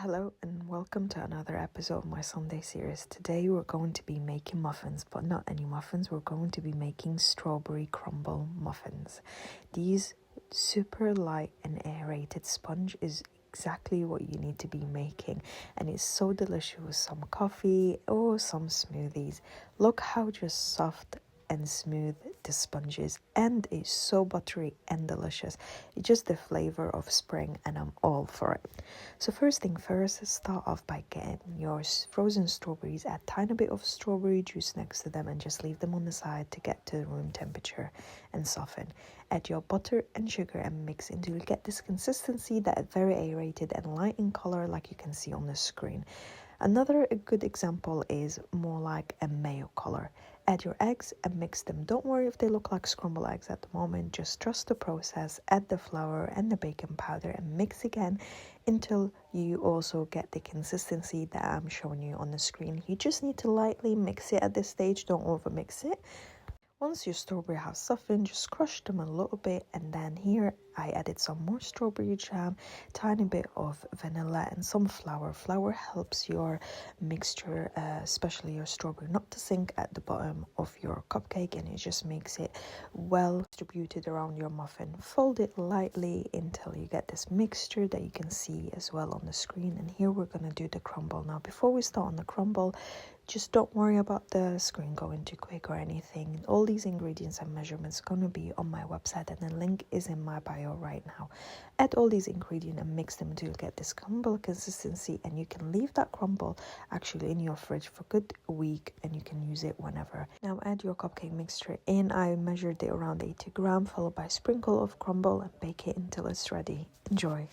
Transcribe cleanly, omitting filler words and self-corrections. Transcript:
Hello and welcome to another episode of my Sunday series. Today we're going to be making muffins, but not any muffins. We're going to be making strawberry crumble muffins. These super light and aerated sponge is exactly what you need to be making, and it's so delicious with some coffee or some smoothies. Look how just soft and smooth the sponge is, and it's so buttery and delicious. It's just the flavor of spring, and I'm all for it. So first thing first, start off by getting your frozen strawberries, add tiny bit of strawberry juice next to them and just leave them on the side to get to room temperature and soften. Add your butter and sugar and mix until you get this consistency that is very aerated and light in color like you can see on the screen. Another good example is more like a mayo color. Add your eggs and mix them. Don't worry if they look like scrambled eggs at the moment, just trust the process. Add the flour and the baking powder and mix again until you also get the consistency that I'm showing you on the screen. You just need to lightly mix it at this stage, don't over mix it. Once your strawberry has softened, just crush them a little bit, and then here I added some more strawberry jam, tiny bit of vanilla and some flour. Flour helps your mixture, especially your strawberry, not to sink at the bottom of your cupcake, and it just makes it well distributed around your muffin. Fold it lightly until you get this mixture that you can see as well on the screen. And here we're going to do the crumble. Now before we start on the crumble, just don't worry about the screen going too quick or anything. All these ingredients and measurements are going to be on my website, and the link is in my bio right now. Add all these ingredients and mix them until you get this crumble consistency, and you can leave that crumble actually in your fridge for a good week and you can use it whenever. Now add your cupcake mixture in. I measured it around 80 grams, followed by a sprinkle of crumble, and bake it until it's ready. Enjoy.